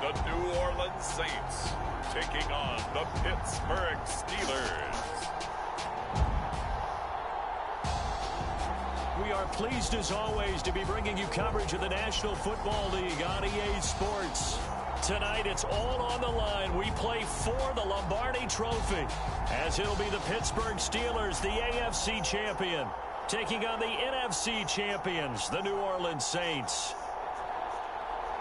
the New Orleans Saints taking on the Pittsburgh Steelers. We are pleased as always to be bringing you coverage of the National Football League on EA Sports. Tonight it's all on the line. We play for the Lombardi Trophy, as it'll be the Pittsburgh Steelers, the AFC champion, taking on the Nfc Champions, the New Orleans Saints.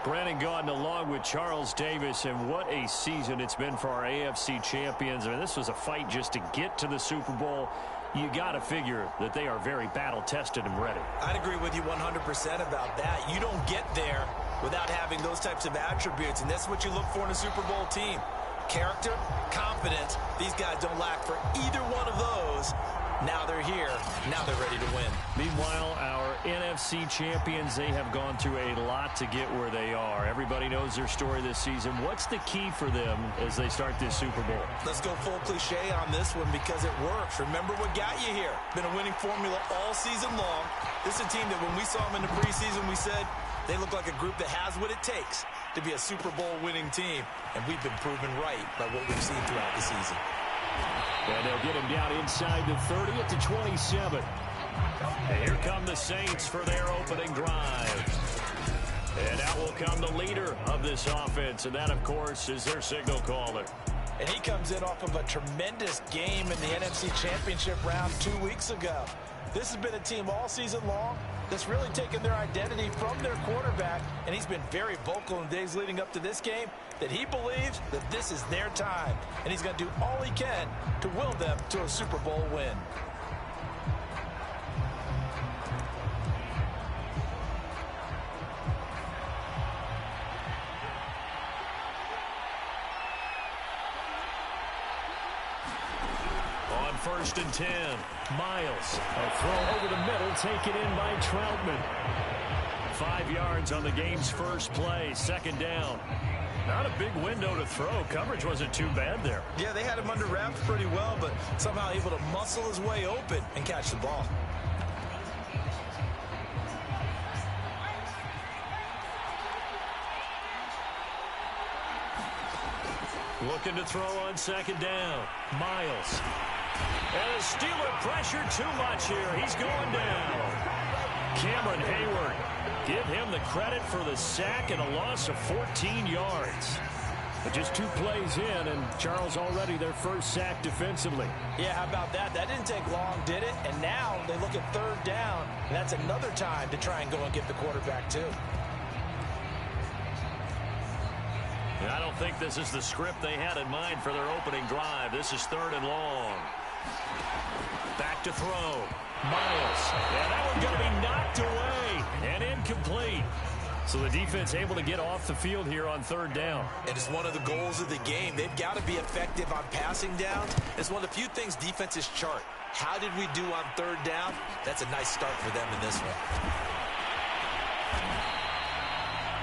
Brandon Gaudin along with Charles Davis, and what a season it's been for our AFC champions. I mean, this was a fight just to get to the Super Bowl. You got to figure that they are very battle-tested and ready. I'd agree with you 100% about that. You don't get there without having those types of attributes, and that's what you look for in a Super Bowl team. Character, confidence. These guys don't lack for either one of those. Now they're here. Now they're ready to win. Meanwhile, our NFC champions, they have gone through a lot to get where they are. Everybody knows their story this season. What's the key for them as they start this Super Bowl? Let's go full cliche on this one because it works. Remember what got you here. Been a winning formula all season long. This is a team that when we saw them in the preseason, we said they look like a group that has what it takes to be a Super Bowl winning team. And we've been proven right by what we've seen throughout the season. And they'll get him down inside the 30 at the 27. And here come the Saints for their opening drive. And out will come the leader of this offense, and that, of course, is their signal caller. And he comes in off of a tremendous game in the NFC Championship round 2 weeks ago. This has been a team all season long that's really taken their identity from their quarterback, and he's been very vocal in the days leading up to this game that he believes that this is their time, and he's going to do all he can to will them to a Super Bowl win. On 1st and 10, Miles. A throw over the middle, taken in by Troutman. 5 yards on the game's first play, second down. Not a big window to throw. Coverage wasn't too bad there. Yeah, they had him under wraps pretty well, but somehow able to muscle his way open and catch the ball. Looking to throw on second down. Miles. And the Steeler pressure too much here. He's going down. Cameron Hayward. Give him the credit for the sack and a loss of 14 yards. But just 2 plays in, and Charles already their first sack defensively. Yeah, how about that? That didn't take long, did it? And now they look at third down, and that's another time to try and go and get the quarterback too. And I don't think this is the script they had in mind for their opening drive. This is 3rd and long. Back to throw. Miles. And that one's going to be knocked away and incomplete. So the defense able to get off the field here on 3rd down. It is one of the goals of the game. They've got to be effective on passing downs. It's one of the few things defenses chart. How did we do on 3rd down? That's a nice start for them in this one.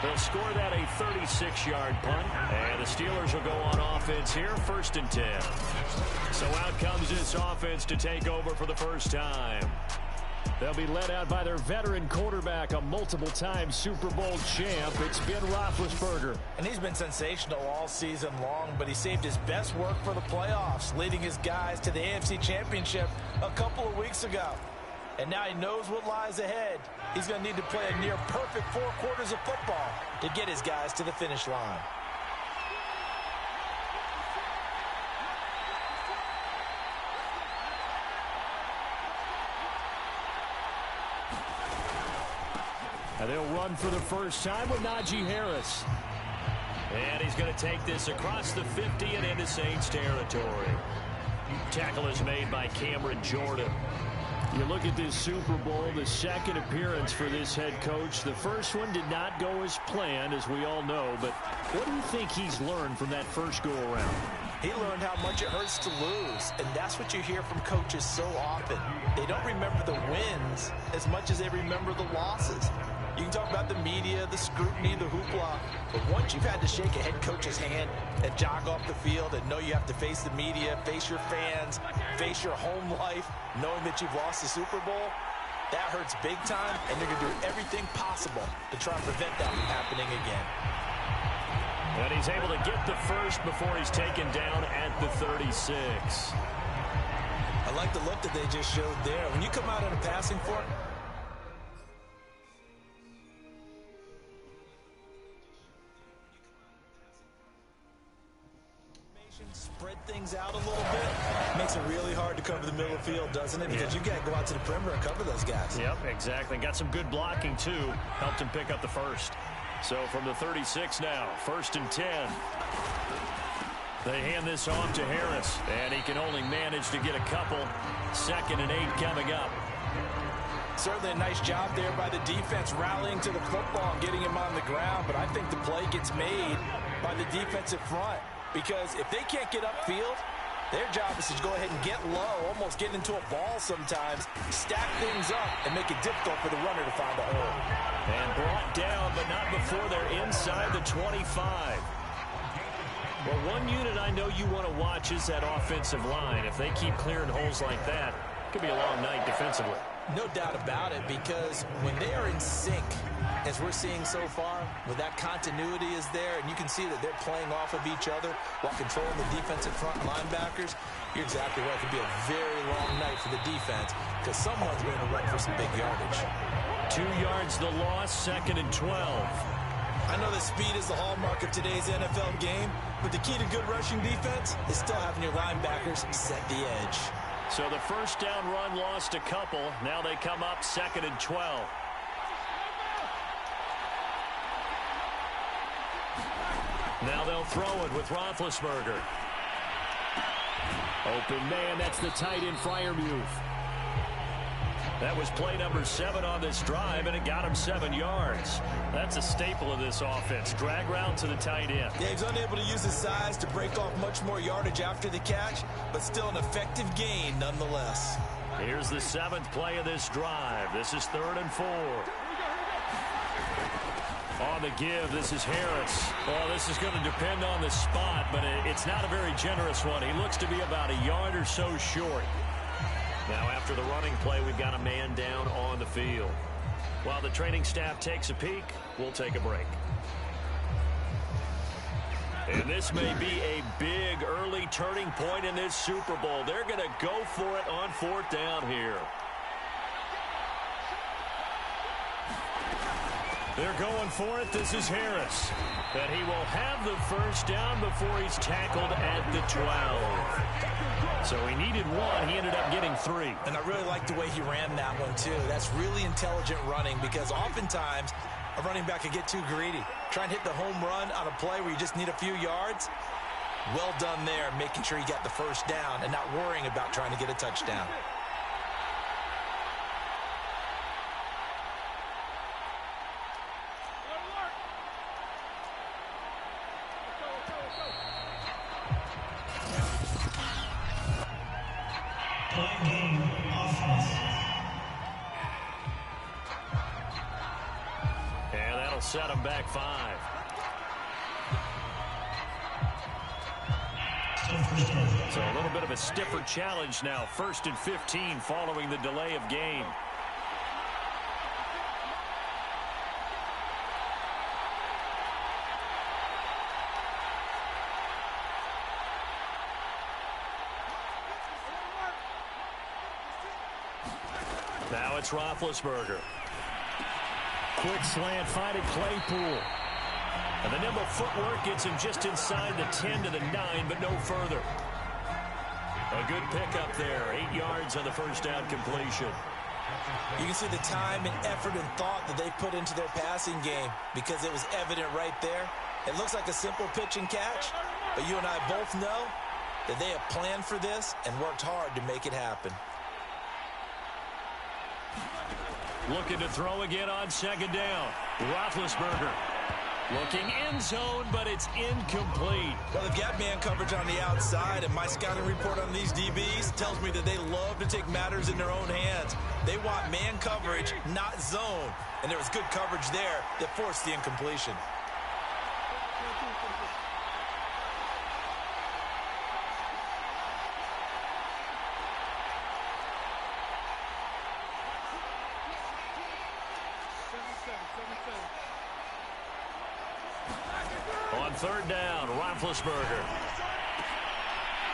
They'll score that a 36-yard punt, and the Steelers will go on offense here, 1st and 10. So out comes this offense to take over for the first time. They'll be led out by their veteran quarterback, a multiple-time Super Bowl champ. It's Ben Roethlisberger. And he's been sensational all season long, but he saved his best work for the playoffs, leading his guys to the AFC Championship a couple of weeks ago. And now he knows what lies ahead. He's going to need to play a near-perfect 4 quarters of football to get his guys to the finish line. And they'll run for the first time with Najee Harris. And he's going to take this across the 50 and into Saints territory. Tackle is made by Cameron Jordan. You look at this Super Bowl, the second appearance for this head coach. The first one did not go as planned, as we all know. But what do you think he's learned from that first go-around? He learned how much it hurts to lose, and that's what you hear from coaches so often. They don't remember the wins as much as they remember the losses. You can talk about the media, the scrutiny, the hoopla, but once you've had to shake a head coach's hand and jog off the field and know you have to face the media, face your fans, face your home life, knowing that you've lost the Super Bowl, that hurts big time, and they're going to do everything possible to try and prevent that from happening again. And he's able to get the first before he's taken down at the 36. I like the look that they just showed there. When you come out in a passing form, spread things out a little bit, makes it really hard to cover the middle of the field, doesn't it? Because you got to go out to the perimeter and cover those guys. Yep, exactly. Got some good blocking, too. Helped him pick up the first. So from the 36 now, 1st and 10. They hand this off to Harris, and he can only manage to get a couple. 2nd and 8 coming up. Certainly a nice job there by the defense, rallying to the football and getting him on the ground. But I think the play gets made by the defensive front. Because if they can't get upfield, their job is to go ahead and get low, almost get into a ball sometimes, stack things up, and make it difficult for the runner to find a hole. And brought down, but not before they're inside the 25. Well, one unit I know you want to watch is that offensive line. If they keep clearing holes like that, it could be a long night defensively. No doubt about it, because when they are in sync, as we're seeing so far, when that continuity is there, and you can see that they're playing off of each other while controlling the defensive front linebackers, you're exactly right. It could be a very long night for the defense because someone's going to run for some big yardage. 2 yards the loss, 2nd and 12. I know that speed is the hallmark of today's NFL game, but the key to good rushing defense is still having your linebackers set the edge. So the first down run lost a couple. Now they come up 2nd and 12. Now they'll throw it with Roethlisberger. Open man, that's the tight end Freiermuth. That was play number 7 on this drive, and it got him 7 yards. That's a staple of this offense. Drag route to the tight end. Yeah, he's unable to use his size to break off much more yardage after the catch, but still an effective gain nonetheless. Here's the 7th play of this drive. This is 3rd and 4. On the give, this is Harris. Well, this is going to depend on the spot, but it's not a very generous one. He looks to be about a yard or so short. Now, after the running play, we've got a man down on the field. While the training staff takes a peek, we'll take a break. And this may be a big early turning point in this Super Bowl. They're going to go for it on 4th down here. They're going for it. This is Harris. But he will have the first down before he's tackled at the 12. So he needed 1. He ended up getting 3. And I really like the way he ran that one, too. That's really intelligent running because oftentimes a running back can get too greedy. Try and hit the home run on a play where you just need a few yards. Well done there, making sure he got the first down and not worrying about trying to get a touchdown. And that'll set him back 5. So a little bit of a stiffer challenge now. 1st and 15 following the delay of game. Now it's Roethlisberger. Quick slant, finding Claypool. And the nimble footwork gets him just inside the 10 to the 9, but no further. A good pickup there. 8 yards on the first down completion. You can see the time and effort and thought that they put into their passing game because it was evident right there. It looks like a simple pitch and catch, but you and I both know that they have planned for this and worked hard to make it happen. Looking to throw again on 2nd down. Roethlisberger looking end zone, but it's incomplete. Well, they've got man coverage on the outside, and my scouting report on these DBs tells me that they love to take matters in their own hands. They want man coverage, not zone. And there was good coverage there that forced the incompletion. On on third down. Roethlisberger.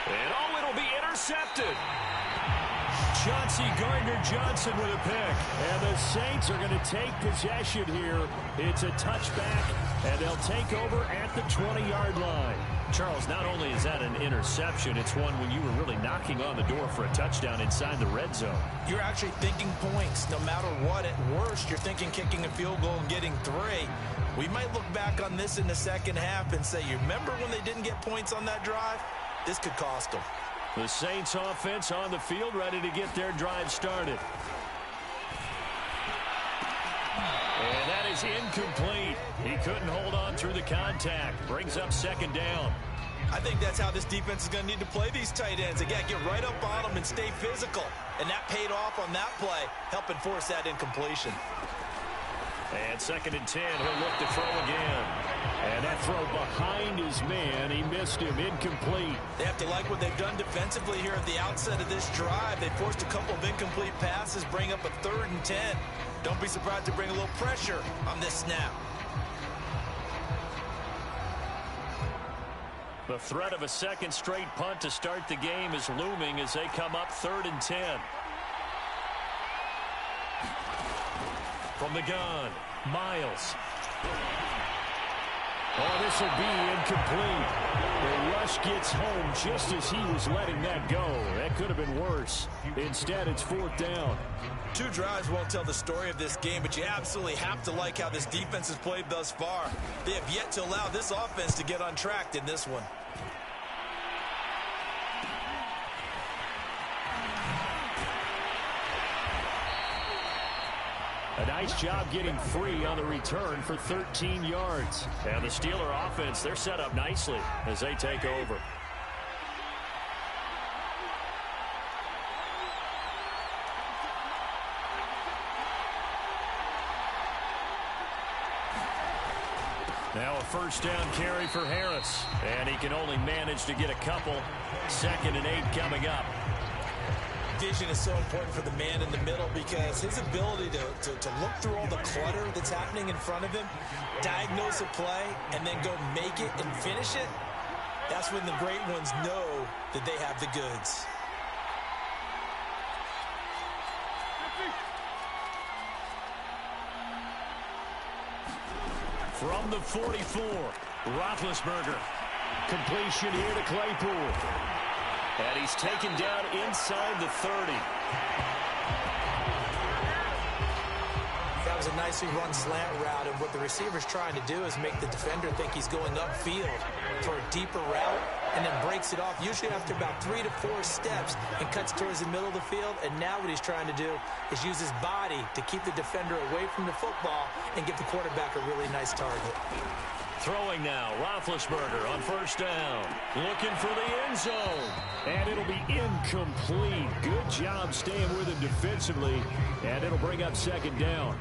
And oh, it'll be intercepted. Chauncey Gardner-Johnson with a pick. And the Saints are going to take possession here. It's a touchback, and they'll take over at the 20-yard line. Charles, not only is that an interception, it's one when you were really knocking on the door for a touchdown inside the red zone. You're actually thinking points. No matter what, at worst, you're thinking kicking a field goal and getting 3. We might look back on this in the second half and say, you remember when they didn't get points on that drive? This could cost them. The Saints offense on the field, ready to get their drive started. And that is incomplete. He couldn't hold on through the contact. Brings up second down. I think that's how this defense is going to need to play these tight ends. Again, get right up on them and stay physical. And that paid off on that play, helping force that incompletion. And second and 10, he'll look to throw again. And that throw behind his man, he missed him, incomplete. They have to like what they've done defensively here at the outset of this drive. They forced a couple of incomplete passes, bring up a 3rd and 10. Don't be surprised to bring a little pressure on this snap. The threat of a second straight punt to start the game is looming as they come up 3rd and 10. From the gun, Miles. Oh, this will be incomplete. The rush gets home just as he was letting that go. That could have been worse. Instead, it's 4th down. 2 drives won't tell the story of this game, but you absolutely have to like how this defense has played thus far. They have yet to allow this offense to get untracked in this one. A nice job getting free on the return for 13 yards. And the Steeler offense, they're set up nicely as they take over. Now a first down carry for Harris. And he can only manage to get a couple. 2nd and 8 coming up. Vision is so important for the man in the middle because his ability to look through all the clutter that's happening in front of him, diagnose a play, and then go make it and finish it, that's when the great ones know that they have the goods. From the 44, Roethlisberger. Completion here to Claypool. And he's taken down inside the 30. That was a nicely run slant route, and what the receiver's trying to do is make the defender think he's going upfield for a deeper route, and then breaks it off, usually after about 3 to 4 steps, and cuts towards the middle of the field. And now what he's trying to do is use his body to keep the defender away from the football and give the quarterback a really nice target. Throwing now, Roethlisberger on first down. Looking for the end zone. And it'll be incomplete. Good job staying with him defensively. And it'll bring up second down.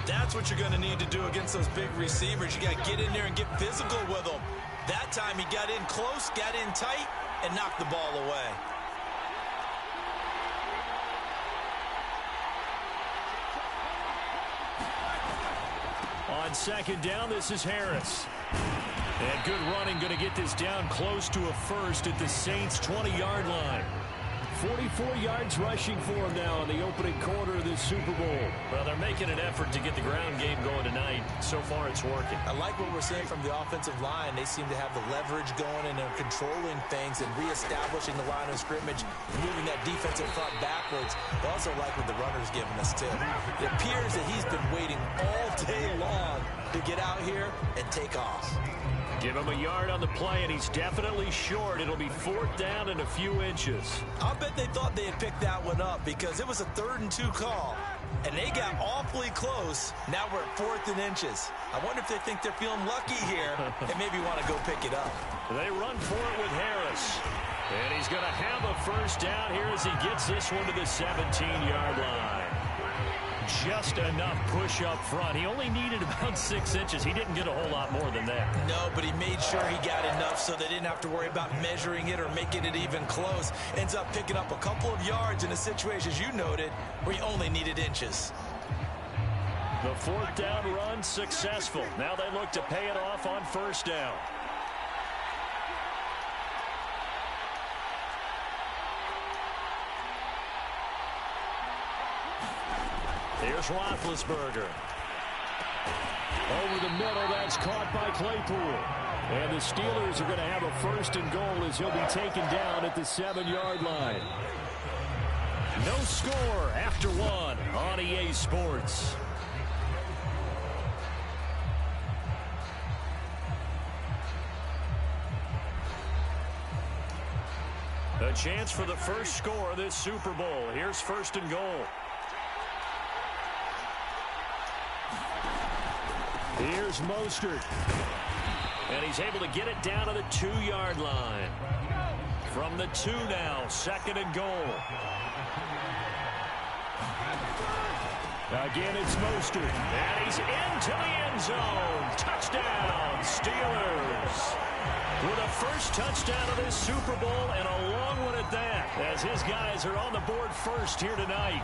That's what you're going to need to do against those big receivers. You got to get in there and get physical with them. That time he got in close, got in tight, and knocked the ball away. On second down, this is Harris. And good running, going to get this down close to a first at the Saints' 20-yard line. 44 yards rushing for him now in the opening quarter of this Super Bowl. Well, they're making an effort to get the ground game going tonight. So far, it's working. I like what we're seeing from the offensive line. They seem to have the leverage going and are controlling things and reestablishing the line of scrimmage, moving that defensive front backwards. I also like what the runner's giving us, too. It appears that he's been waiting all day long to get out here and take off. Give him a yard on the play, and he's definitely short. It'll be 4th down and a few inches. I'll bet they thought they had picked that one up because it was a 3rd and 2 call, and they got awfully close. Now we're at 4th and inches. I wonder if they think they're feeling lucky here and maybe want to go pick it up. They run for it with Harris. And he's going to have a first down here as he gets this one to the 17-yard line. Just enough push up front. He only needed about 6 inches. He didn't get a whole lot more than that. No, but he made sure he got enough so they didn't have to worry about measuring it or making it even close. Ends up picking up a couple of yards in a situation, as you noted, where he only needed inches. The fourth down run successful. Now they look to pay it off on first down. Here's Roethlisberger. Over the middle, that's caught by Claypool. And the Steelers are going to have a first and goal as he'll be taken down at the 7-yard line. No score after one on EA Sports. A chance for the first score of this Super Bowl. Here's first and goal. Here's Mostert. And he's able to get it down to the 2-yard line. From the 2 now, second and goal. Again, it's Mostert. And he's into the end zone. Touchdown, Steelers. With a first touchdown of this Super Bowl and a long one at that, as his guys are on the board first here tonight.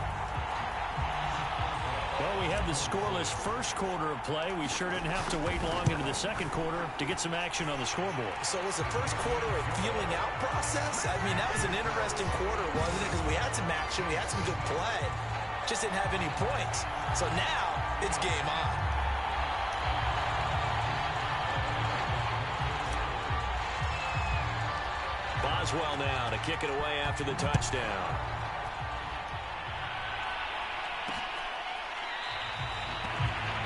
Well, we had the scoreless first quarter of play. We sure didn't have to wait long into the second quarter to get some action on the scoreboard. So was the first quarter a feeling out process? I mean, that was an interesting quarter, wasn't it? Because we had some action, we had some good play, just didn't have any points. So now it's game on. Boswell now to kick it away after the touchdown.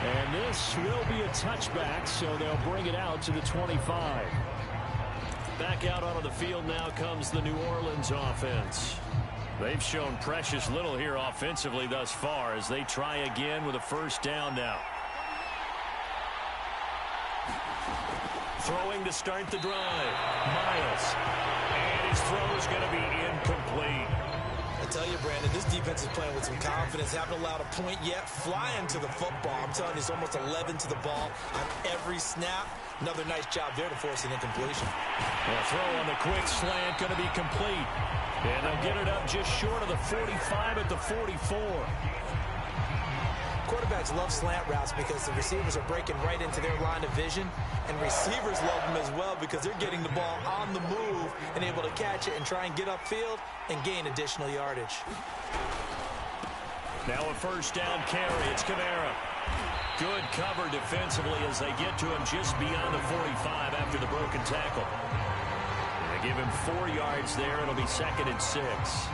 And this will be a touchback, so they'll bring it out to the 25. Back out onto the field now comes the New Orleans offense. They've shown precious little here offensively thus far as they try again with a first down now. Throwing to start the drive. Miles. And his throw is going to be incomplete. I tell you, Brandon, this defense is playing with some confidence. Haven't allowed a point yet. Flying to the football. I'm telling you, it's almost 11 to the ball on every snap. Another nice job there to force an incompletion. A throw on the quick slant going to be complete. And they'll get it up just short of the 45 at the 44. Quarterbacks love slant routes because the receivers are breaking right into their line of vision, and receivers love them as well because they're getting the ball on the move and able to catch it and try and get upfield and gain additional yardage. Now a first down carry. It's Kamara. Good cover defensively as they get to him just beyond the 45 after the broken tackle. They give him 4 yards there. It'll be 2nd and 6.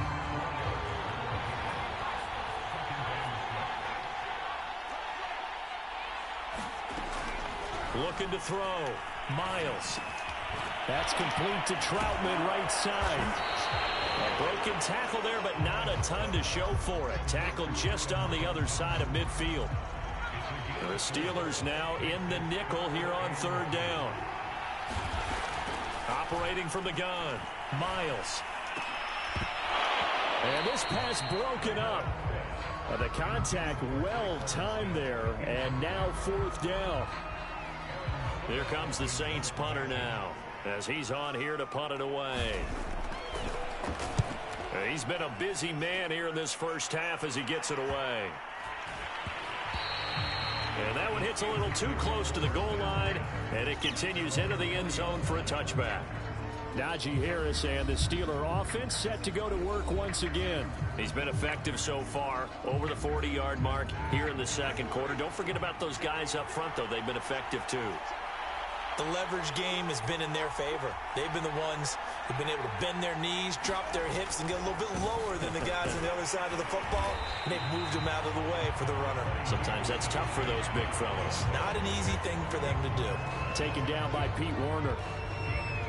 Looking to throw. Miles. That's complete to Troutman, right side. A broken tackle there, but not a ton to show for it. Tackled just on the other side of midfield. The Steelers now in the nickel here on 3rd down. Operating from the gun. Miles. And this pass broken up. The contact well timed there, and now 4th down. Here comes the Saints punter now as he's on here to punt it away. He's been a busy man here in this first half as he gets it away. And that one hits a little too close to the goal line, and it continues into the end zone for a touchback. Najee Harris and the Steeler offense set to go to work once again. He's been effective so far over the 40-yard mark here in the second quarter. Don't forget about those guys up front, though. They've been effective, too. The leverage game has been in their favor. They've been the ones who've been able to bend their knees, drop their hips, and get a little bit lower than the guys on the other side of the football, and they've moved them out of the way for the runner. Sometimes that's tough for those big fellas. Not an easy thing for them to do. Taken down by Pete Werner.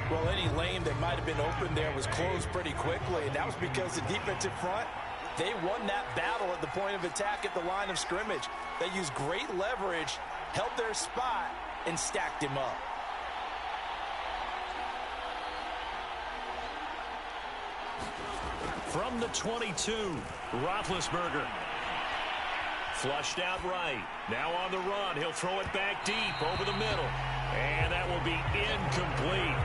Well, any lane that might have been open there was closed pretty quickly, and that was because the defensive front, they won that battle at the point of attack at the line of scrimmage. They used great leverage, held their spot, and stacked him up. From the 22, Roethlisberger. Flushed out right. Now on the run. He'll throw it back deep over the middle. And that will be incomplete.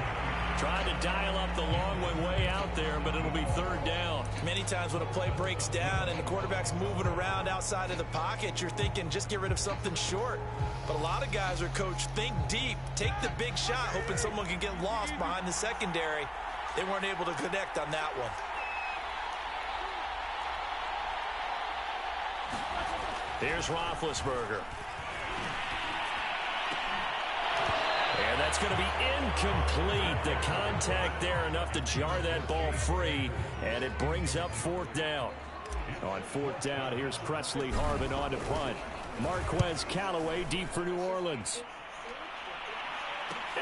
Trying to dial up the long one way out there, but it'll be third down. Many times when a play breaks down and the quarterback's moving around outside of the pocket, you're thinking just get rid of something short. But a lot of guys are coached, think deep, take the big shot, hoping someone can get lost behind the secondary. They weren't able to connect on that one. Here's Roethlisberger. And that's going to be incomplete. The contact there enough to jar that ball free, and it brings up fourth down. On fourth down, here's Presley Harvin on to punt. Marquez Callaway deep for New Orleans.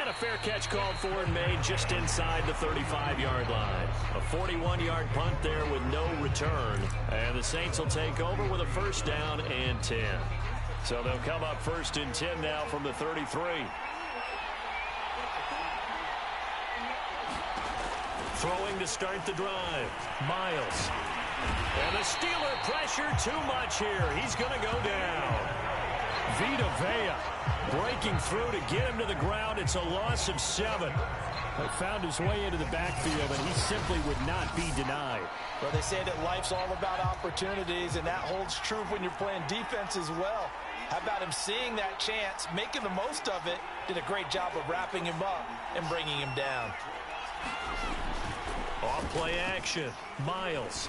And a fair catch called for and made just inside the 35-yard line. A 41-yard punt there with no return. And the Saints will take over with a first down and 10. So they'll come up first and 10 now from the 33. Throwing to start the drive. Miles. And the Steeler pressure too much here. He's going to go down. Vita Vea breaking through to get him to the ground. It's a loss of 7. He found his way into the backfield, and he simply would not be denied. Well, they say that life's all about opportunities, and that holds true when you're playing defense as well. How about him seeing that chance, making the most of it, did a great job of wrapping him up and bringing him down. Off play action. Miles.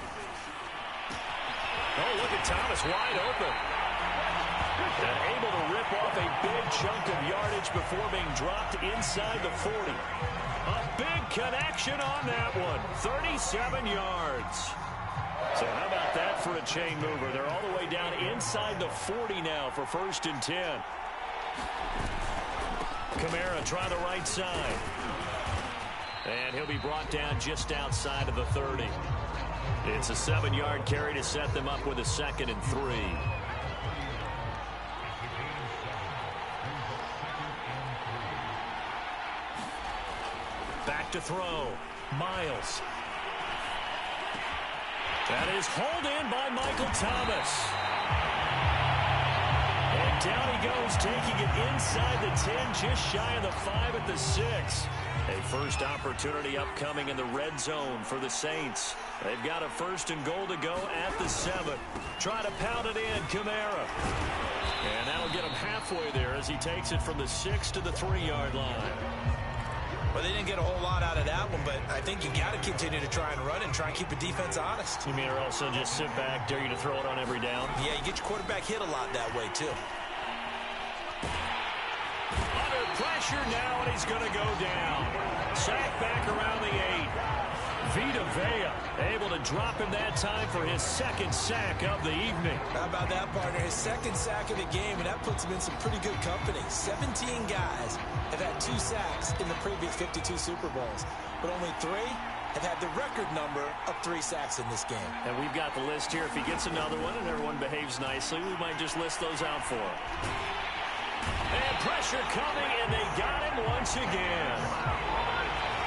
Oh, look at Thomas wide open. And able to rip off a big chunk of yardage before being dropped inside the 40. A big connection on that one. 37 yards. So how about that for a chain mover? They're all the way down inside the 40 now for first and 10. Kamara try the right side. And he'll be brought down just outside of the 30. It's a 7-yard carry to set them up with a 2nd and 3. Back to throw. Miles. That is hauled in by Michael Thomas. And down he goes, taking it inside the 10, just shy of the 5 at the 6. A first opportunity upcoming in the red zone for the Saints. They've got a 1st and goal to go at the 7. Try to pound it in, Kamara. And that'll get him halfway there as he takes it from the 6 to the 3-yard line. Well, they didn't get a whole lot out of that one, but I think you got to continue to try and run and try and keep the defense honest. You mean or also just sit back, dare you to throw it on every down? Yeah, you get your quarterback hit a lot that way, too. Under pressure now, and he's going to go down. Sack back around the 8. Vita Vea able to drop him that time for his 2nd sack of the evening. How about that, partner? His 2nd sack of the game, and that puts him in some pretty good company. 17 guys have had 2 sacks in the previous 52 Super Bowls, but only 3 have had the record number of 3 sacks in this game. And we've got the list here. If he gets another one and everyone behaves nicely, we might just list those out for him. And pressure coming, and they got him once again.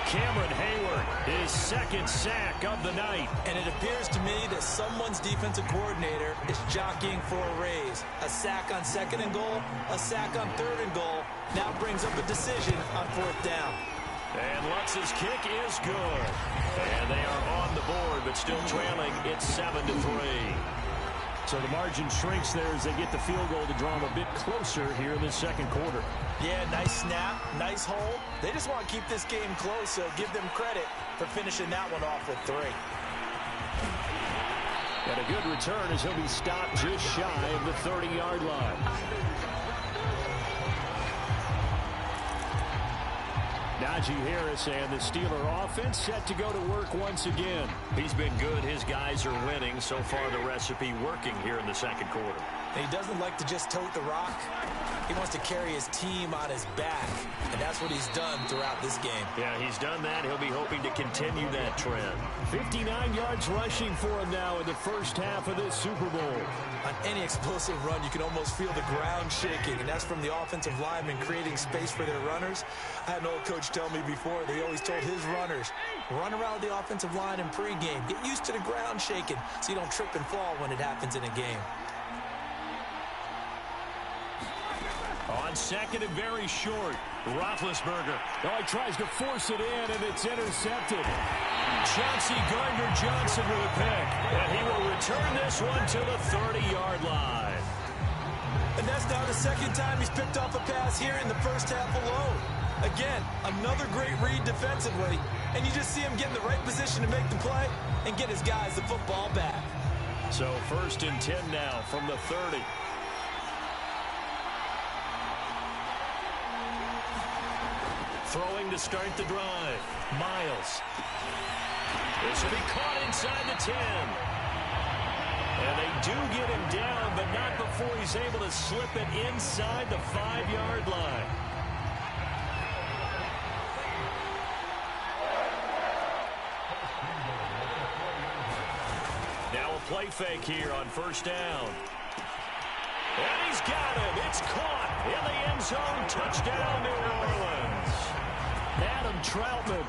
Cameron Hayward, his 2nd sack of the night. And it appears to me that someone's defensive coordinator is jockeying for a raise. A sack on 2nd and goal, a sack on 3rd and goal. Now brings up a decision on 4th down. And Lutz's kick is good. And they are on the board, but still trailing. It's 7-3. So the margin shrinks there as they get the field goal to draw them a bit closer here in the 2nd quarter. Yeah, nice snap, nice hole. They just want to keep this game close, so give them credit for finishing that one off with 3. And a good return as he'll be stopped just shy of the 30-yard line. Najee Harris and the Steeler offense set to go to work once again. He's been good. His guys are winning. So far, the recipe working here in the 2nd quarter. And he doesn't like to just tote the rock. He wants to carry his team on his back, and that's what he's done throughout this game. Yeah, he's done that. He'll be hoping to continue that trend. 59 yards rushing for him now in the first half of this Super Bowl. On any explosive run, you can almost feel the ground shaking, and that's from the offensive linemen creating space for their runners. I had an old coach tell me before, they always told his runners, run around the offensive line in pregame. Get used to the ground shaking so you don't trip and fall when it happens in a game. On 2nd and very short, Roethlisberger. Oh, he tries to force it in, and it's intercepted. Chauncey Gardner-Johnson with a pick. And he will return this one to the 30-yard line. And that's now the second time he's picked off a pass here in the first half alone. Again, another great read defensively, and you just see him get in the right position to make the play and get his guys the football back. So 1st and 10 now from the 30. Throwing to start the drive. Miles. This will be caught inside the 10. And they do get him down, but not before he's able to slip it inside the 5-yard line. Now a play fake here on 1st down. And he's got him. It's caught in the end zone. Touchdown, New Orleans. Adam Troutman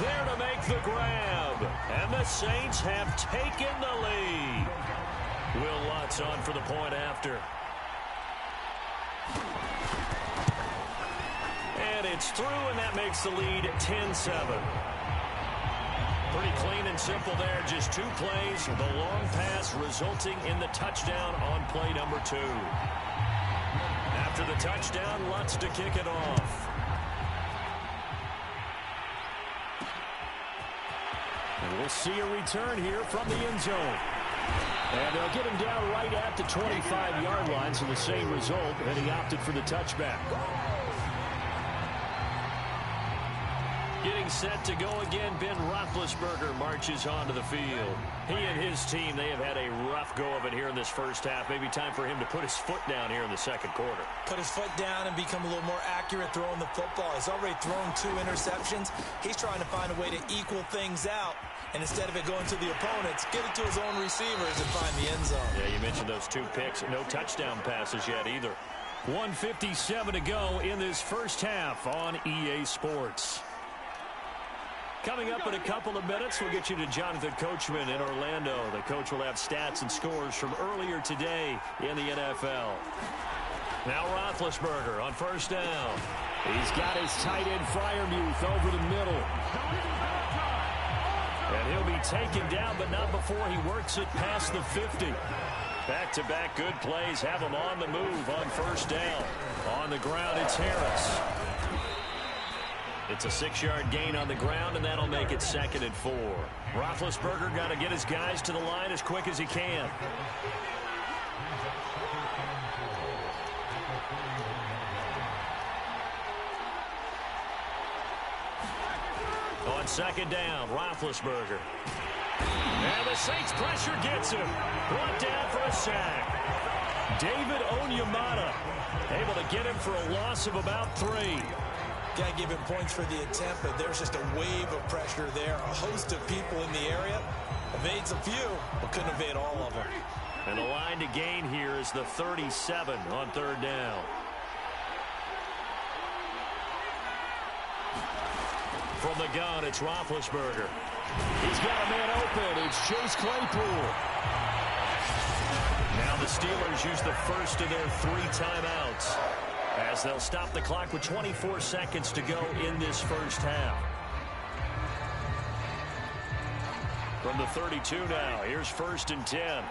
there to make the grab. And the Saints have taken the lead. Will Lutz on for the point after. And it's through, and that makes the lead 10-7. Pretty clean and simple there. Just 2 plays. The long pass resulting in the touchdown on play number 2. After the touchdown, Lutz to kick it off. And we'll see a return here from the end zone. And they'll get him down right at the 25-yard line, so the same result, and he opted for the touchback. Getting set to go again, Ben Roethlisberger marches onto the field. He and his team, they have had a rough go of it here in this first half. Maybe time for him to put his foot down here in the second quarter. Put his foot down and become a little more accurate throwing the football. He's already thrown 2 interceptions. He's trying to find a way to equal things out. And instead of it going to the opponents, get it to his own receivers and find the end zone. Yeah, you mentioned those 2 picks. No touchdown passes yet either. 1:57 to go in this first half on EA Sports. Coming up in a couple of minutes, we'll get you to Jonathan Coachman in Orlando. The coach will have stats and scores from earlier today in the NFL. Now Roethlisberger on 1st down. He's got his tight end Freiermuth over the middle. And he'll be taken down, but not before he works it past the 50. Back-to-back good plays have him on the move on 1st down. On the ground, it's Harris. It's a 6-yard gain on the ground, and that'll make it 2nd and 4. Roethlisberger got to get his guys to the line as quick as he can. On 2nd down, Roethlisberger. And the Saints pressure gets him. Brought down for a sack. David Onyemata able to get him for a loss of about 3. Got to give him points for the attempt, but there's just a wave of pressure there. A host of people in the area. Evades a few, but couldn't evade all of them. And the line to gain here is the 37 on 3rd down. From the gun, it's Roethlisberger. He's got a man open. It's Chase Claypool. Now the Steelers use the first of their 3 timeouts, as they'll stop the clock with 24 seconds to go in this first half. From the 32 now, here's 1st and 10.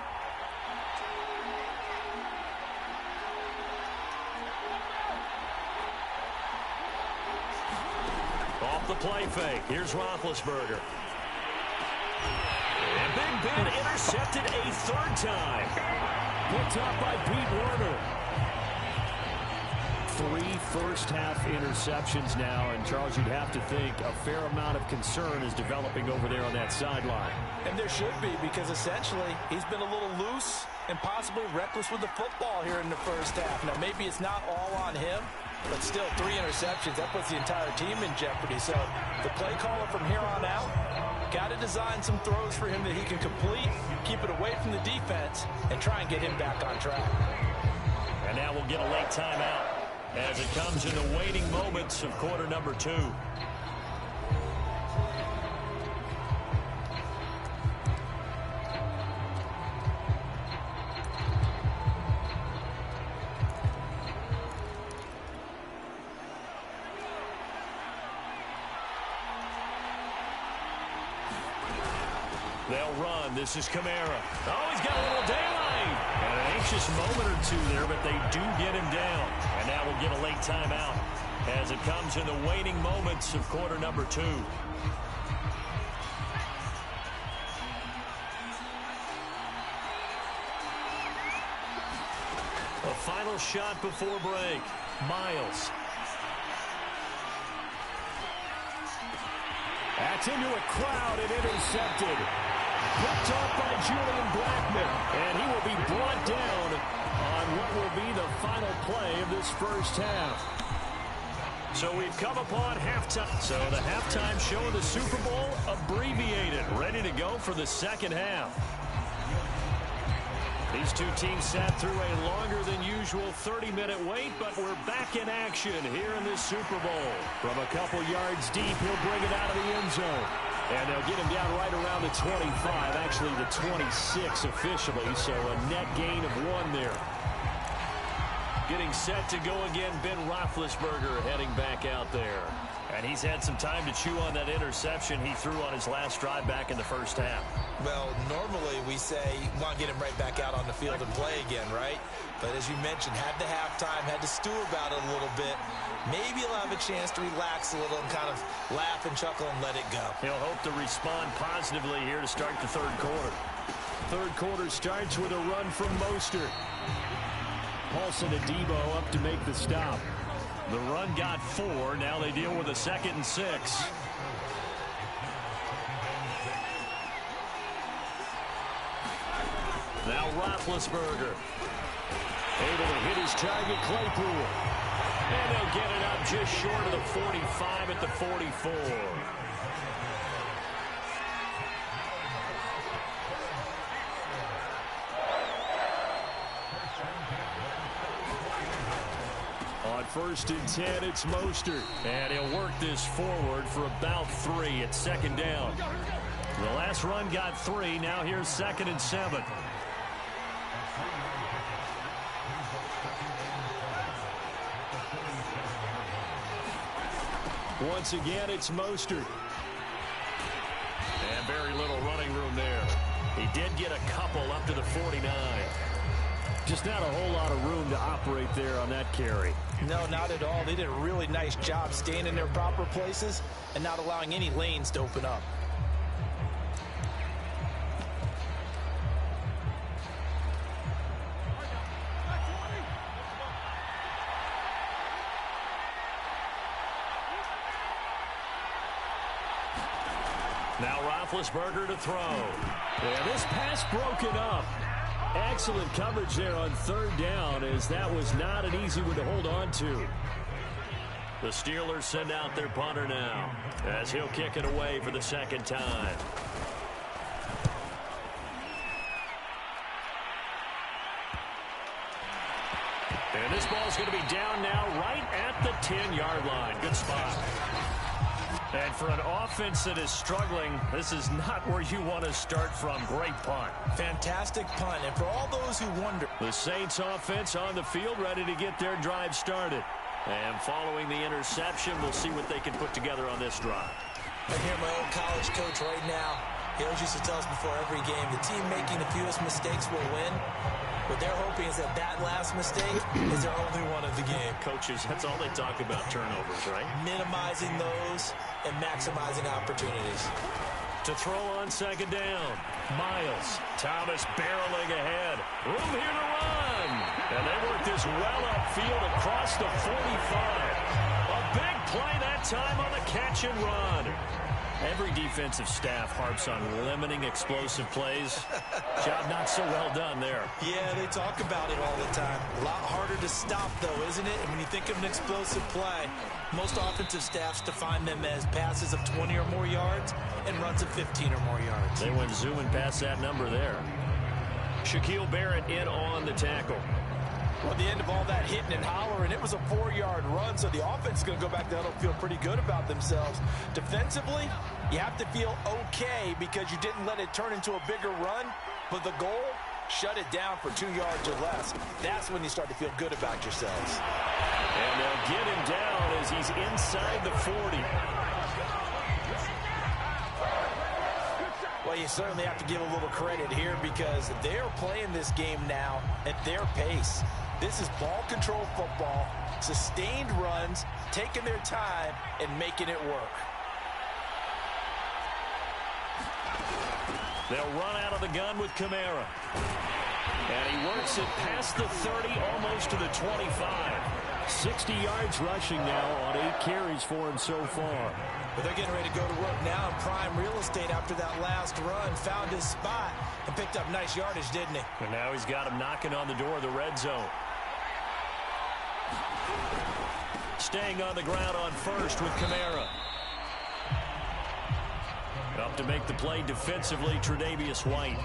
Off the play fake, here's Roethlisberger. And Big Ben intercepted a 3rd time. Picked up by Pete Werner. 3 first-half interceptions now, and Charles, you'd have to think a fair amount of concern is developing over there on that sideline. And there should be, because essentially he's been a little loose and possibly reckless with the football here in the first half. Now, maybe it's not all on him, but still 3 interceptions. That puts the entire team in jeopardy. So the play caller from here on out got to design some throws for him that he can complete, keep it away from the defense, and try and get him back on track. And now we'll get a late timeout as it comes in the waning moments of quarter number 2. They'll run. This is Kamara. Oh, he's got a little daylight. And an anxious moment or two there, but they do get him down. And now we'll get a late timeout as it comes in the waning moments of quarter number 2. A final shot before break. Miles. That's into a crowd and intercepted. Picked off by Julian Blackman. And he will be brought down on what will be the final play of this first half. So we've come upon halftime. So the halftime show of the Super Bowl abbreviated. Ready to go for the second half. These two teams sat through a longer than usual 30-minute wait, but we're back in action here in this Super Bowl. From a couple yards deep, he'll bring it out of the end zone. And they'll get him down right around the 25, actually the 26 officially, so a net gain of 1 there. Getting set to go again, Ben Roethlisberger heading back out there. And he's had some time to chew on that interception he threw on his last drive back in the first half. Well, normally we say you want to get him right back out on the field and play again, right? But as you mentioned, had the halftime, had to stew about it a little bit. Maybe he'll have a chance to relax a little and kind of laugh and chuckle and let it go. He'll hope to respond positively here to start the third quarter. Third quarter starts with a run from Mostert. Paulson and Debo up to make the stop. The run got 4. Now they deal with a 2nd and 6. Now Roethlisberger. Able to hit his target, Claypool. And they'll get it up just short of the 45 at the 44. On 1st and 10, it's Mostert. And he'll work this forward for about 3. It's 2nd down. The last run got 3. Now here's 2nd and 7. Once again, it's Mostert. And very little running room there. He did get a couple up to the 49. Just not a whole lot of room to operate there on that carry. No, not at all. They did a really nice job staying in their proper places and not allowing any lanes to open up. Now Roethlisberger to throw. And this pass broken up. Excellent coverage there on 3rd down, as that was not an easy one to hold on to. The Steelers send out their punter now, as he'll kick it away for the 2nd time. And this ball's going to be down now right at the 10-yard line. Good spot. And for an offense that is struggling, this is not where you want to start from. Great punt. Fantastic punt. And for all those who wonder. The Saints offense on the field, ready to get their drive started. And following the interception, we'll see what they can put together on this drive. I hear my old college coach right now. He always used to tell us before every game, the team making the fewest mistakes will win. What they're hoping is that that last mistake is their only one of the game. Coaches, that's all they talk about, turnovers, right? Minimizing those and maximizing opportunities. To throw on 2nd down. Miles. Thomas barreling ahead. Room here to run. And they work this well upfield across the 45. A big play that time on the catch and run. Every defensive staff harps on limiting explosive plays. Job not so well done there. Yeah, they talk about it all the time. A lot harder to stop, though, isn't it? And when you think of an explosive play, most offensive staffs define them as passes of 20 or more yards and runs of 15 or more yards. They went zooming past that number there. Shaquille Barrett in on the tackle. Well, at the end of all that hitting and hollering, it was a 4-yard run, so the offense is going to go back there and feel pretty good about themselves. Defensively, you have to feel okay because you didn't let it turn into a bigger run, but the goal, shut it down for 2 yards or less. That's when you start to feel good about yourselves. And they'll get him down as he's inside the 40. Well, you certainly have to give a little credit here because they're playing this game now at their pace. This is ball control football, sustained runs, taking their time, and making it work. They'll run out of the gun with Kamara. And he works it past the 30, almost to the 25. 60 yards rushing now on 8 carries for him so far. But they're getting ready to go to work now in prime real estate after that last run. Found his spot and picked up nice yardage, didn't he? And now he's got him knocking on the door of the red zone. Staying on the ground on first with Kamara. Up to make the play defensively, Tre'Davious White.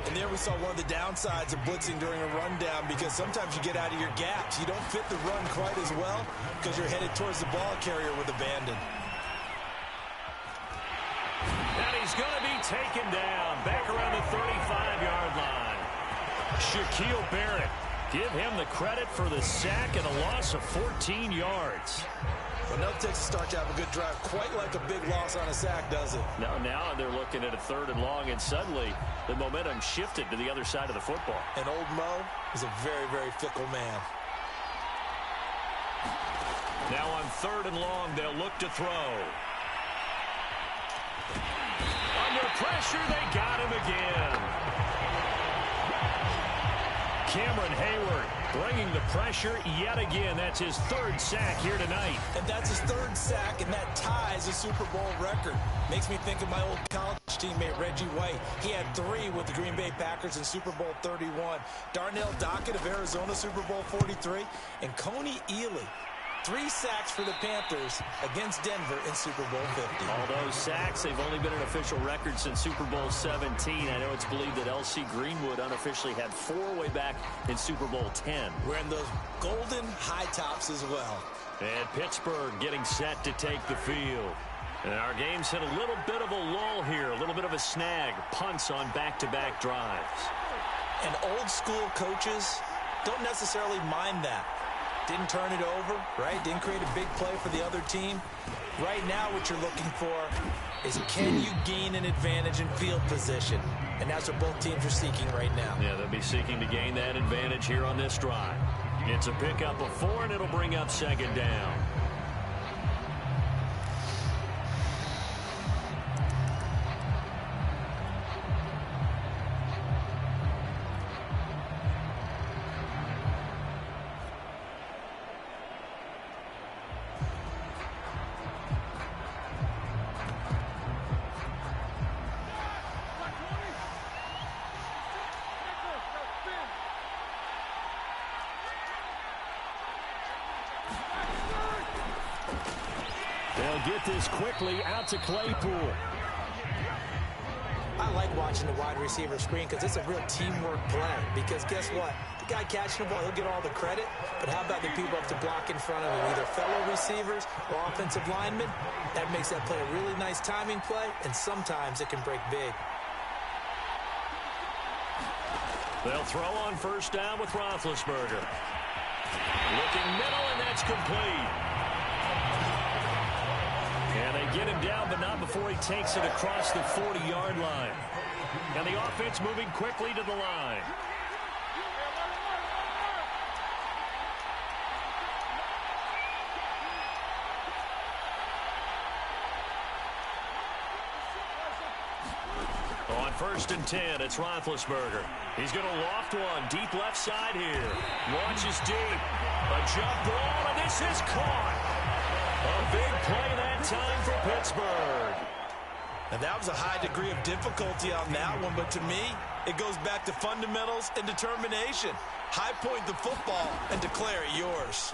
And there we saw one of the downsides of blitzing during a rundown because sometimes you get out of your gaps. You don't fit the run quite as well because you're headed towards the ball carrier with abandon. And he's going to be taken down back around the 35-yard line. Shaquille Barrett, give him the credit for the sack and a loss of 14 yards. Well, no Texas start to have a good drive, quite like a big loss on a sack, does it? No, now they're looking at a 3rd and long, and suddenly the momentum shifted to the other side of the football. And old Mo is a very, very fickle man. Now on 3rd and long, they'll look to throw. Under pressure, they got him again. Cameron Hayward bringing the pressure yet again. That's his 3rd sack here tonight. And that's his 3rd sack, and that ties a Super Bowl record. Makes me think of my old college teammate, Reggie White. He had 3 with the Green Bay Packers in Super Bowl 31. Darnell Dockett of Arizona, Super Bowl 43. And Coney Ealy, 3 sacks for the Panthers against Denver in Super Bowl 50. All those sacks, they've only been an official record since Super Bowl 17. I know it's believed that L.C. Greenwood unofficially had 4 way back in Super Bowl 10. Wearing those golden high tops as well. And Pittsburgh getting set to take the field. And our game's hit a little bit of a lull here, a little bit of a snag. Punts on back-to-back drives. And old school coaches don't necessarily mind that. Didn't turn it over, right? Didn't create a big play for the other team. Right now what you're looking for is can you gain an advantage in field position? And that's what both teams are seeking right now. Yeah, they'll be seeking to gain that advantage here on this drive. It's a pickup of 4, and it'll bring up 2nd down. They'll get this quickly out to Claypool. I like watching the wide receiver screen because it's a real teamwork play. Because guess what? The guy catching the ball, he'll get all the credit. But how about the people up to block in front of him? Either fellow receivers or offensive linemen. That makes that play a really nice timing play. And sometimes it can break big. They'll throw on 1st down with Roethlisberger. Looking middle, and that's complete. And they get him down, but not before he takes it across the 40-yard line. And the offense moving quickly to the line. On 1st and 10, it's Roethlisberger. He's going to loft one deep left side here. Launches deep. A jump ball, and this is caught. A big play that time for Pittsburgh. And that was a high degree of difficulty on that one, but to me, it goes back to fundamentals and determination. High point the football and declare it yours.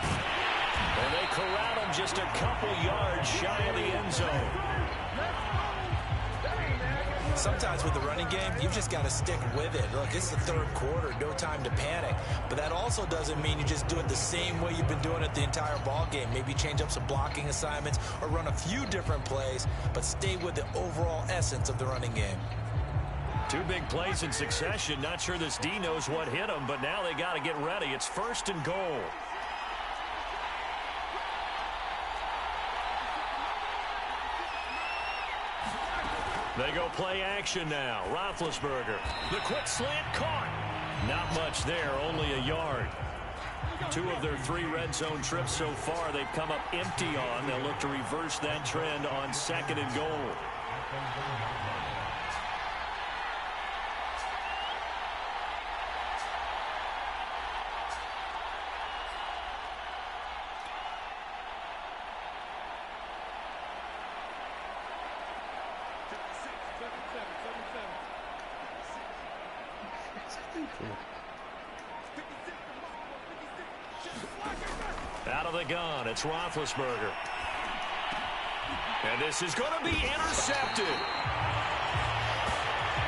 And they corral him just a couple yards shy of the end zone. Sometimes with the running game, you've just got to stick with it. Look, it's the 3rd quarter, no time to panic. But that also doesn't mean you just do it the same way you've been doing it the entire ball game. Maybe change up some blocking assignments or run a few different plays, but stay with the overall essence of the running game. 2 big plays in succession. Not sure this D knows what hit him, but now they got to get ready. It's 1st and goal. They go play action now. Roethlisberger. The quick slant caught. Not much there, only a yard. 2 of their 3 red zone trips so far they've come up empty on. They'll look to reverse that trend on 2nd and goal. Out of the gun, it's Roethlisberger. And this is going to be intercepted.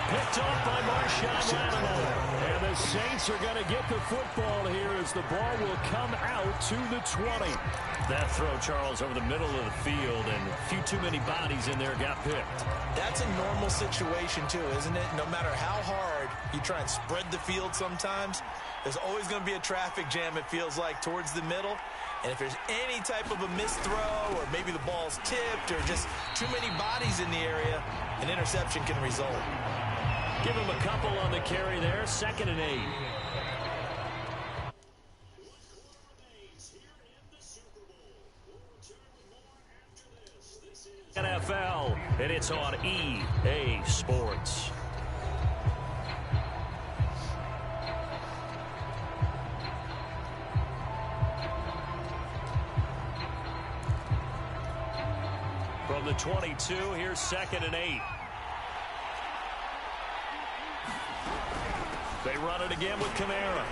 Picked off by Marshawn Lattimore. And the Saints are going to get the football here as the ball will come out to the 20. That throw, Charles, over the middle of the field, and a few too many bodies in there got picked. That's a normal situation, too, isn't it? No matter how hard you try and spread the field sometimes, there's always going to be a traffic jam, it feels like, towards the middle. And if there's any type of a missed throw or maybe the ball's tipped or just too many bodies in the area, an interception can result. Give him a couple on the carry there. 2nd and 8. NFL, and it's on EA Sports. From the 22, here's 2nd and 8. They run it again with Kamara.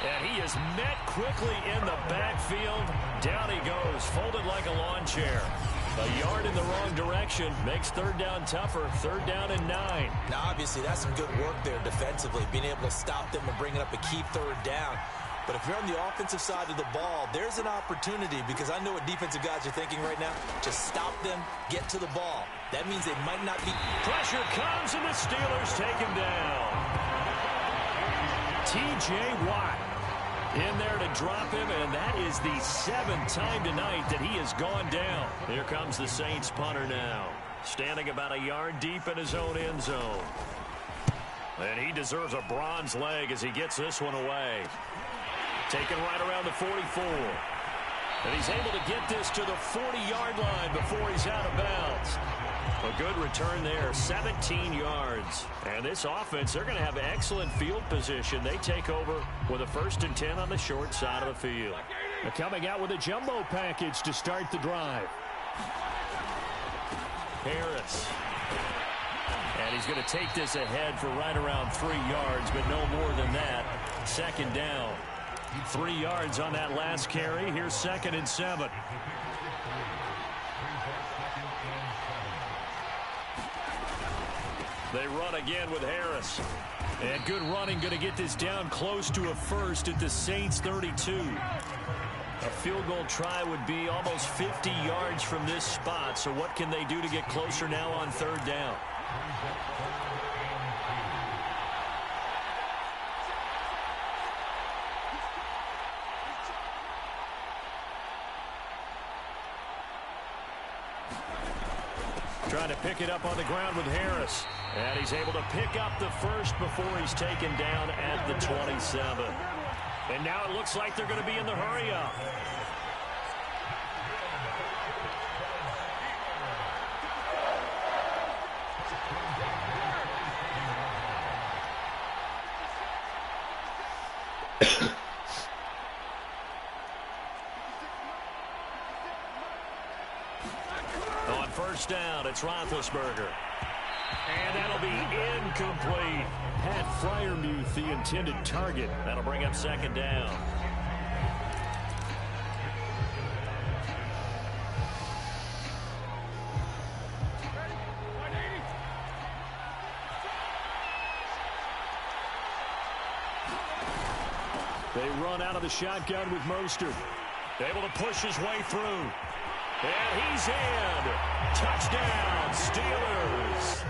And he is met quickly in the backfield. Down he goes, folded like a lawn chair. A yard in the wrong direction makes 3rd down tougher. 3rd down and 9. Now, obviously, that's some good work there defensively, being able to stop them and bringing up a key 3rd down. But if you're on the offensive side of the ball, there's an opportunity, because I know what defensive guys are thinking right now. Just stop them, get to the ball. That means they might not be. Pressure comes, and the Steelers take him down. T.J. Watt in there to drop him, and that is the 7th time tonight that he has gone down. Here comes the Saints punter now, standing about a yard deep in his own end zone. And he deserves a bronze leg as he gets this one away. Taken right around the 44. And he's able to get this to the 40-yard line before he's out of bounds. A good return there, 17 yards. And this offense, they're going to have excellent field position. They take over with a 1st and 10 on the short side of the field. They're coming out with a jumbo package to start the drive. Harris. And he's going to take this ahead for right around 3 yards, but no more than that. 2nd down. 3 yards on that last carry. Here's 2nd and 7. They run again with Harris. And good running, going to get this down close to a 1st at the Saints 32. A field goal try would be almost 50 yards from this spot. So what can they do to get closer now on 3rd down? Trying to pick it up on the ground with Harris. And he's able to pick up the 1st before he's taken down at the 27. And now it looks like they're going to be in the hurry-up. On 1st down, it's Roethlisberger. And that'll be incomplete. Pat Freiermuth, the intended target. That'll bring up 2nd down. They run out of the shotgun with Mostert. Able to push his way through. And he's in. Touchdown, Steelers.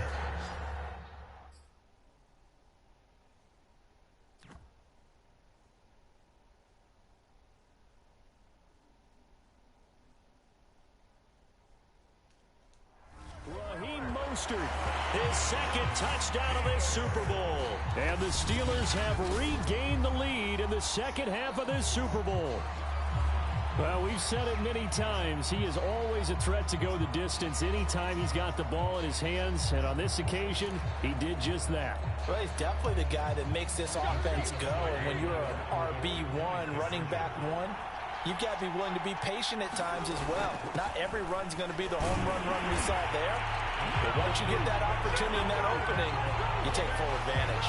Mostert His second touchdown of this Super Bowl. And the Steelers have regained the lead in the second half of this Super Bowl. Well, we've said it many times. He is always a threat to go the distance anytime he's got the ball in his hands. And on this occasion, he did just that. Well, he's definitely the guy that makes this offense go. And when you're an RB1, running back one, you've got to be willing to be patient at times as well. Not every run's going to be the home run we saw there. But once you get that opportunity and that opening, you take full advantage.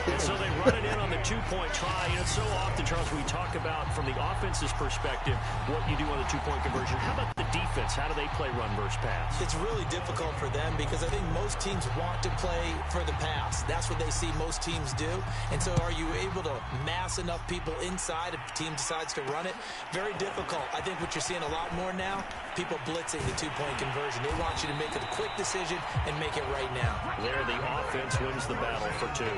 And so they run it in on the two-point try. You know, so often, Charles, we talk about from the offense's perspective what you do on the two-point conversion. How about the defense? How do they play run versus pass? It's really difficult for them because I think most teams want to play for the pass. That's what they see most teams do. And so are you able to mass enough people inside if the team decides to run it? Very difficult. I think what you're seeing a lot more now, people blitzing the two-point conversion. They want you to make a quick decision and make it right now. There, the offense wins the battle for two.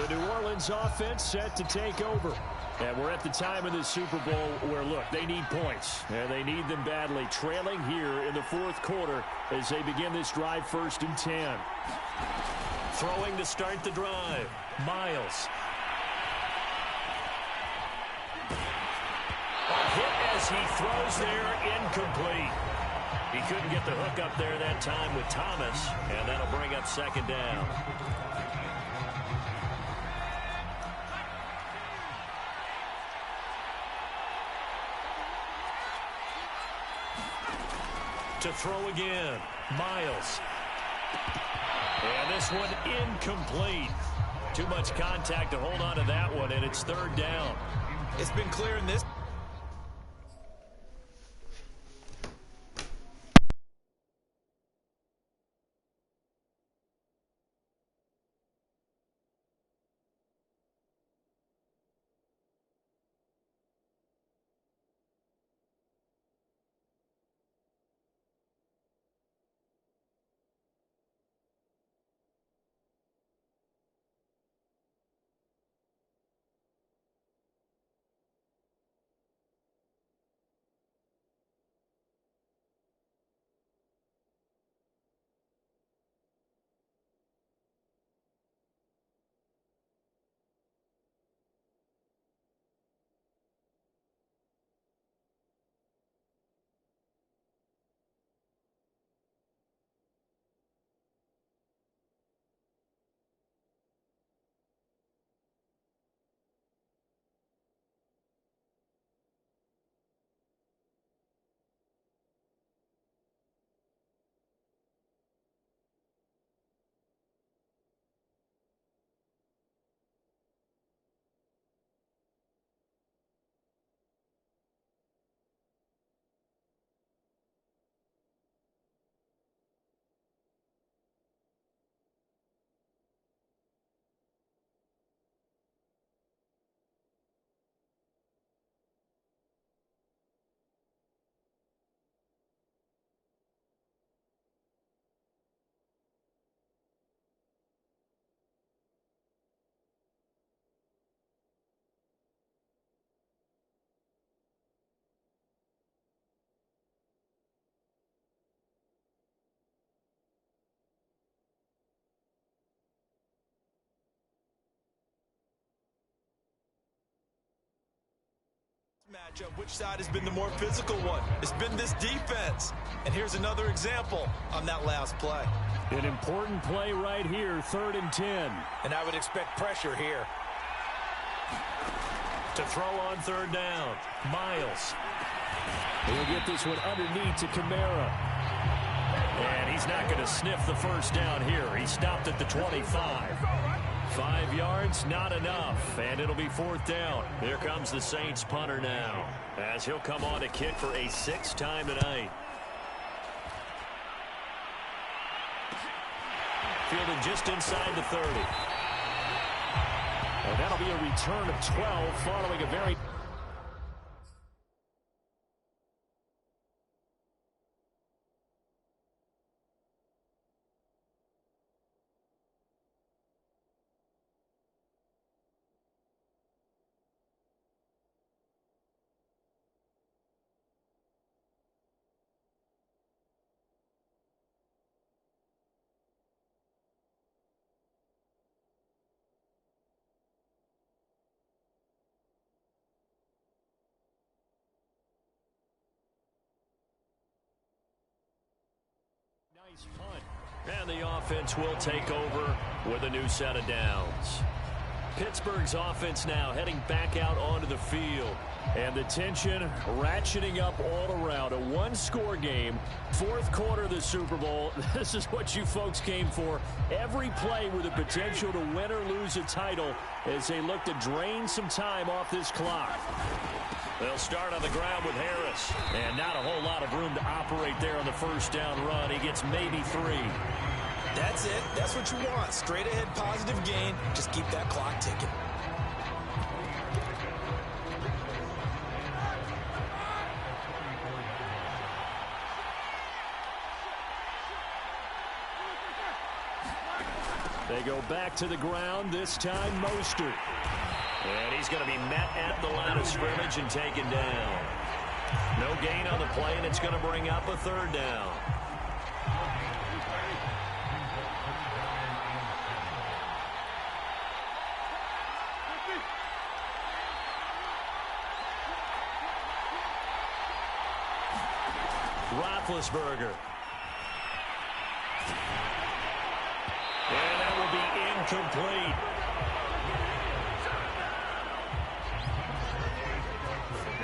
The New Orleans offense set to take over. And we're at the time of the Super Bowl where, look, they need points. And they need them badly. Trailing here in the fourth quarter as they begin this drive 1st and 10. Throwing to start the drive. Miles. A hit as he throws there, incomplete. He couldn't get the hook up there that time with Thomas, and that'll bring up 2nd down. To throw again, Miles. And this one incomplete. Too much contact to hold on to that one, and it's 3rd down. It's been clear in this. Matchup, which side has been the more physical one? It's been this defense. And here's another example on that last play. An important play right here, 3rd and 10. And I would expect pressure here. To throw on 3rd down, Miles. He'll get this one underneath to Kamara. And he's not going to sniff the 1st down here. He stopped at the 25. 5 yards, not enough, and it'll be 4th down. Here comes the Saints punter now, as he'll come on to kick for a 6th time tonight. Fielded just inside the 30. And that'll be a return of 12 following a very... Nice punt. And the offense will take over with a new set of downs. Pittsburgh's offense now heading back out onto the field. And the tension ratcheting up all around. A one-score game, fourth quarter of the Super Bowl. This is what you folks came for. Every play with the potential to win or lose a title as they look to drain some time off this clock. They'll start on the ground with Harris. And not a whole lot of room to operate there on the first down run. He gets maybe 3. That's it. That's what you want. Straight ahead positive gain. Just keep that clock ticking. They go back to the ground, this time Mostert. And he's going to be met at the line of scrimmage and taken down. No gain on the play, and it's going to bring up a third down. Roethlisberger. And that will be incomplete.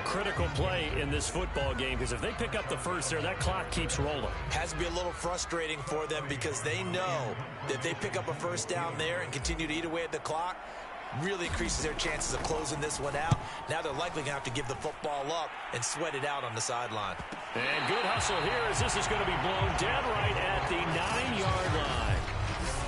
Critical play in this football game, because if they pick up the first there, that clock keeps rolling. Has to be a little frustrating for them because they know that if they pick up a first down there and continue to eat away at the clock, really increases their chances of closing this one out. Now they're likely going to have to give the football up and sweat it out on the sideline. And good hustle here as this is going to be blown dead right at the 9-yard line.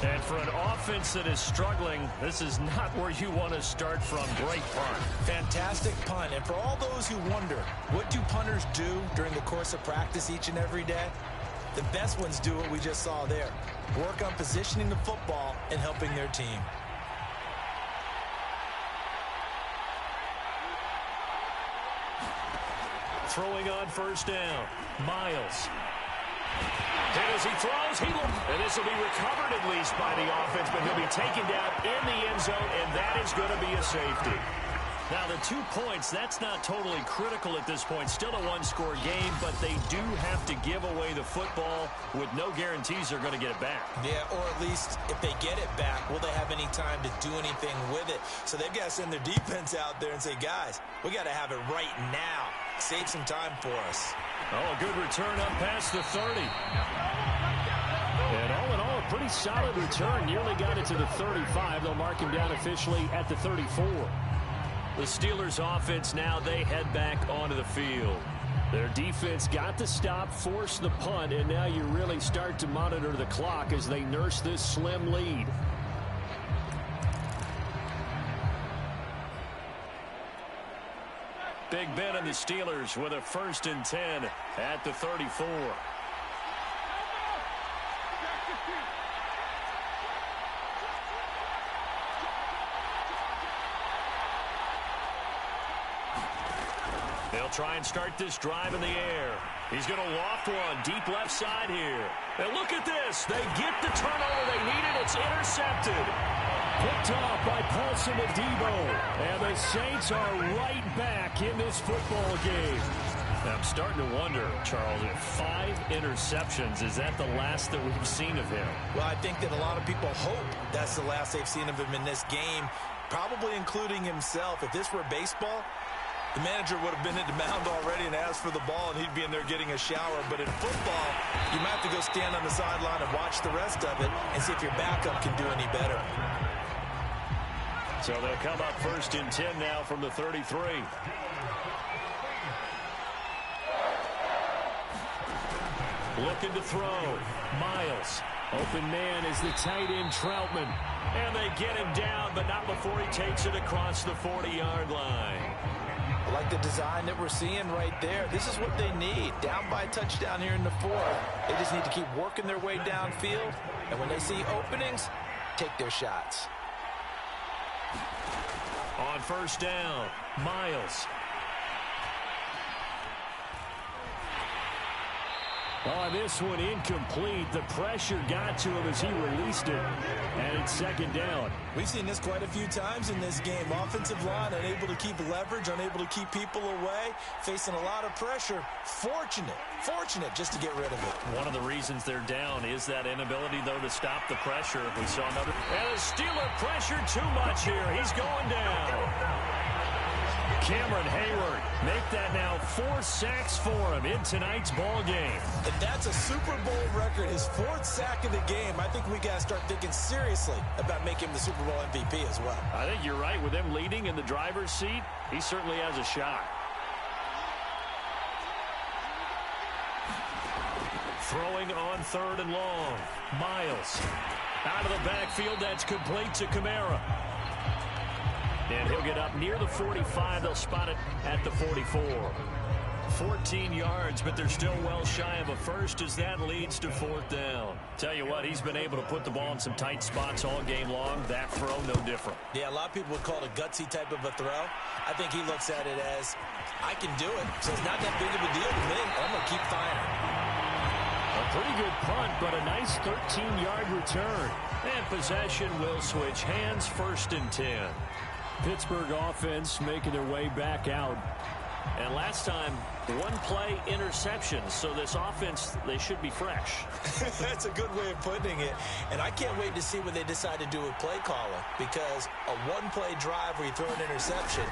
And for an offense that is struggling, this is not where you want to start from. Great punt. Fantastic punt. And for all those who wonder, what do punters do during the course of practice each and every day? The best ones do what we just saw there. Work on positioning the football and helping their team. Throwing on first down. Miles. And as he throws, and this will be recovered at least by the offense, but he'll be taken down in the end zone, and that is going to be a safety. Now, the 2 points, that's not totally critical at this point. Still a one-score game, but they do have to give away the football with no guarantees they're going to get it back. Yeah, or at least if they get it back, will they have any time to do anything with it? So they've got to send their defense out there and say, guys, we got to have it right now. Save some time for us. Oh, a good return up past the 30. And all in all, a pretty solid return. Nearly got it to the 35. They'll mark him down officially at the 34. The Steelers offense now, they head back onto the field. Their defense got the stop, forced the punt, and now you really start to monitor the clock as they nurse this slim lead. Big Ben and the Steelers with a 1st and 10 at the 34. They'll try and start this drive in the air. He's going to loft one deep left side here. And look at this. They get the turnover they needed. It's intercepted. Picked off by Paulson Adebo. And the Saints are right back in this football game. Now, I'm starting to wonder, Charles, if 5 interceptions, is that the last that we've seen of him? Well, I think that a lot of people hope that's the last they've seen of him in this game, probably including himself. If this were baseball, the manager would have been at the mound already and asked for the ball, and he'd be in there getting a shower. But in football, you might have to go stand on the sideline and watch the rest of it and see if your backup can do any better. So they'll come up 1st and 10 now from the 33. Looking to throw. Miles. Open man is the tight end Troutman. And they get him down, but not before he takes it across the 40-yard line. I like the design that we're seeing right there. This is what they need. Down by a touchdown here in the 4th. They just need to keep working their way downfield. And when they see openings, take their shots. On first down, Miles. Oh, this one incomplete. The pressure got to him as he released it. And it's second down. We've seen this quite a few times in this game. Offensive line unable to keep leverage, unable to keep people away, facing a lot of pressure. Fortunate just to get rid of it. One of the reasons they're down is that inability, though, to stop the pressure. We saw another. And the Steeler pressure too much here. He's going down. Cameron Hayward make that now 4 sacks for him in tonight's ball game. And that's a Super Bowl record, his 4th sack of the game. I think we got to start thinking seriously about making him the Super Bowl MVP as well. I think you're right. With him leading in the driver's seat, he certainly has a shot. Throwing on 3rd and long. Miles. Out of the backfield, that's complete to Kamara. And he'll get up near the 45. They'll spot it at the 44. 14 yards, but they're still well shy of a first as that leads to 4th down. Tell you what, he's been able to put the ball in some tight spots all game long. That throw, no different. Yeah, a lot of people would call it a gutsy type of a throw. I think he looks at it as, I can do it, so it's not that big of a deal to me. I'm going to keep firing. A pretty good punt, but a nice 13-yard return. And possession will switch hands, 1st and 10. Pittsburgh offense making their way back out. And last time, 1-play interception. So this offense, they should be fresh. That's a good way of putting it. And I can't wait to see what they decide to do with play calling. Because a 1-play drive where you throw an interception,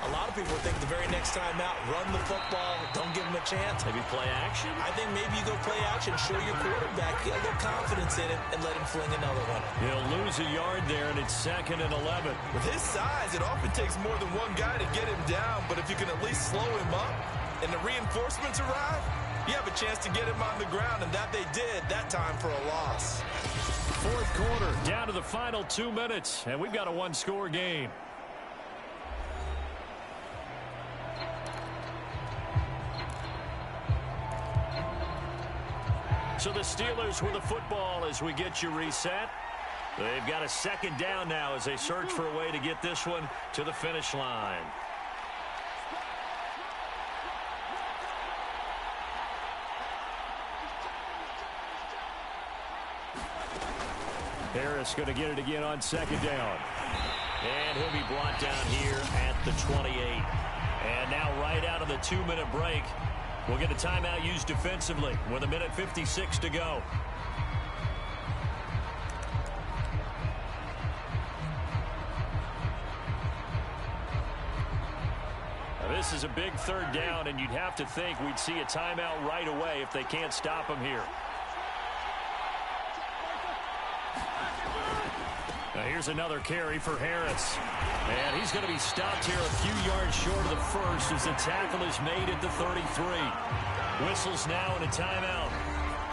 a lot of people think the very next time out, run the football, don't give them a chance. Maybe play action? I think maybe you go play action, show your quarterback, get a little confidence in it, and let him fling another one. He'll lose a yard there, and it's 2nd and 11. With his size, it often takes more than one guy to get him down, but if you can at least slow him up and the reinforcements arrive, you have a chance to get him on the ground, and that they did that time for a loss. 4th quarter, down to the final 2 minutes, and we've got a 1-score game. So the Steelers with the football as we get you reset. They've got a 2nd down now as they search for a way to get this one to the finish line. Harris going to get it again on 2nd down. And he'll be brought down here at the 28. And now right out of the 2-minute break, we'll get a timeout used defensively with 1:56 to go. Now this is a big 3rd down, and you'd have to think we'd see a timeout right away if they can't stop him here. Now here's another carry for Harris. And he's going to be stopped here a few yards short of the first as the tackle is made at the 33. Whistles now and a timeout.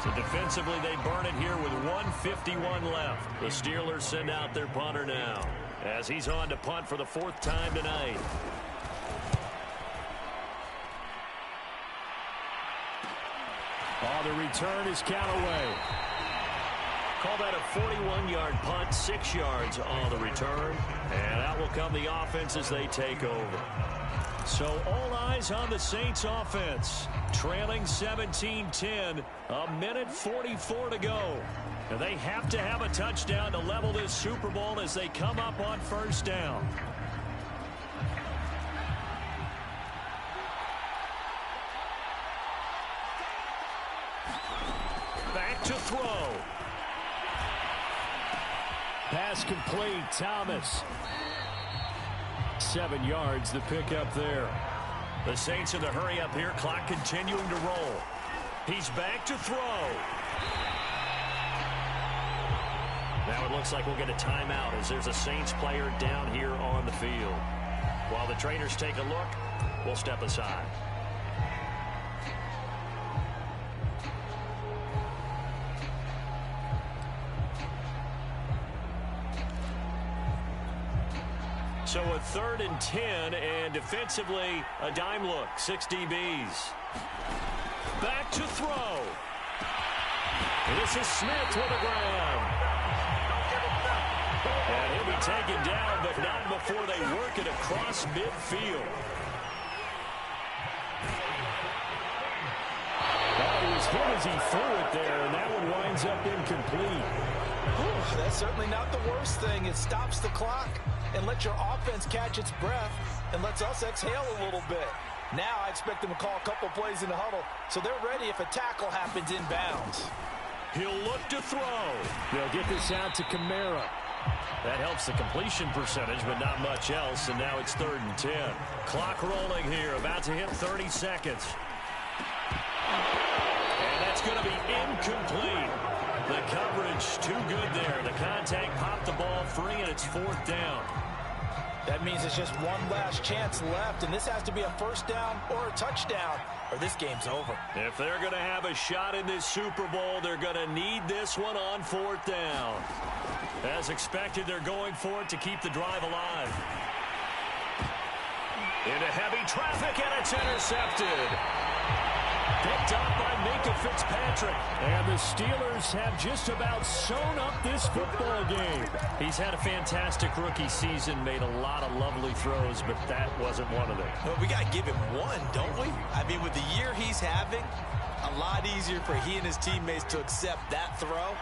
So defensively they burn it here with 1:51 left. The Steelers send out their punter now as he's on to punt for the 4th time tonight. Oh, the return is Callaway. Call that a 41-yard punt, 6 yards on the return. And out will come the offense as they take over. So all eyes on the Saints offense. Trailing 17-10, 1:44 to go. And they have to have a touchdown to level this Super Bowl as they come up on 1st down. Back to throw. Pass complete, Thomas. 7 yards, the pickup there. The Saints in the hurry up here, clock continuing to roll. He's back to throw. Now it looks like we'll get a timeout as there's a Saints player down here on the field. While the trainers take a look, we'll step aside. So a 3rd and 10, and defensively, a dime look, 6 DBs. Back to throw. This is Smith with a grab. And he'll be taken down, but not before they work it across midfield. Oh, he was hit as he threw it there, and that one winds up incomplete. Whew, that's certainly not the worst thing. It stops the clock and lets your offense catch its breath and lets us exhale a little bit. Now I expect them to call a couple plays in the huddle, so they're ready if a tackle happens inbounds. He'll look to throw. They'll get this out to Kamara. That helps the completion percentage, but not much else, and now it's 3rd and 10. Clock rolling here, about to hit 30 seconds. And that's going to be incomplete. The coverage too good there. The contact popped the ball free, and it's 4th down. That means it's just one last chance left, and this has to be a first down or a touchdown, or this game's over. If they're going to have a shot in this Super Bowl, they're going to need this one on 4th down. As expected, they're going for it to keep the drive alive. Into heavy traffic, and it's intercepted. Picked up by Minka Fitzpatrick. And the Steelers have just about sewn up this football game. He's had a fantastic rookie season, made a lot of lovely throws, but that wasn't one of them. Well, we got to give him one, don't we? I mean, with the year he's having, a lot easier for he and his teammates to accept that throw,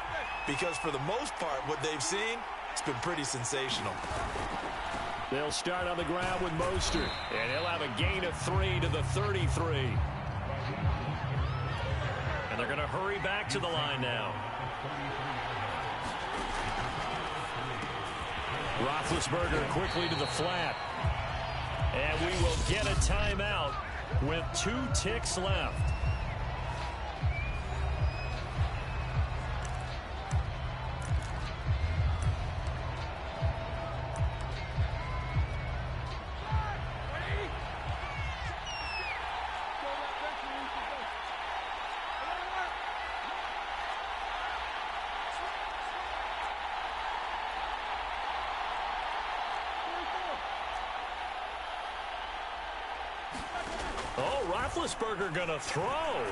because for the most part, what they've seen, it's been pretty sensational. They'll start on the ground with Mostert. And he'll have a gain of 3 to the 33. And they're going to hurry back to the line now. Roethlisberger quickly to the flat. And we will get a timeout with 2 ticks left. Roethlisberger going to throw.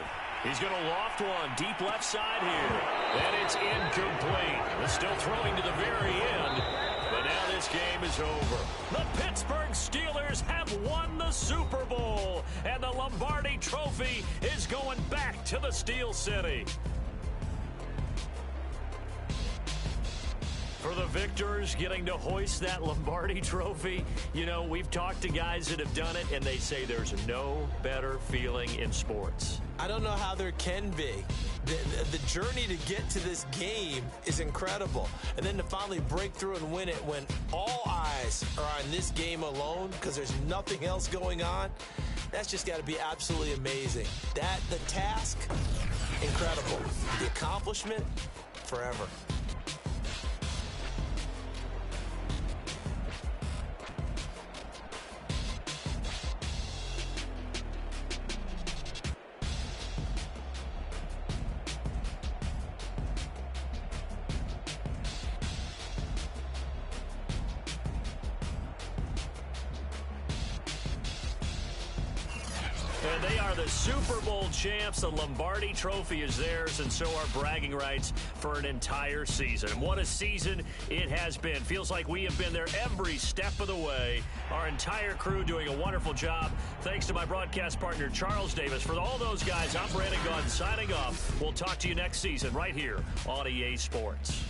He's going to loft one deep left side here. And it's incomplete. They're still throwing to the very end. But now this game is over. The Pittsburgh Steelers have won the Super Bowl. And the Lombardi Trophy is going back to the Steel City. For the victors getting to hoist that Lombardi Trophy, you know, we've talked to guys that have done it, and they say there's no better feeling in sports. I don't know how there can be. The journey to get to this game is incredible. And then to finally break through and win it when all eyes are on this game alone because there's nothing else going on, that's just got to be absolutely amazing. The task, incredible. The accomplishment, forever. And they are the Super Bowl champs. The Lombardi Trophy is theirs, and so are bragging rights for an entire season. And what a season it has been. Feels like we have been there every step of the way. Our entire crew doing a wonderful job. Thanks to my broadcast partner, Charles Davis. For all those guys, I'm Brandon Gunn signing off. We'll talk to you next season right here on EA Sports.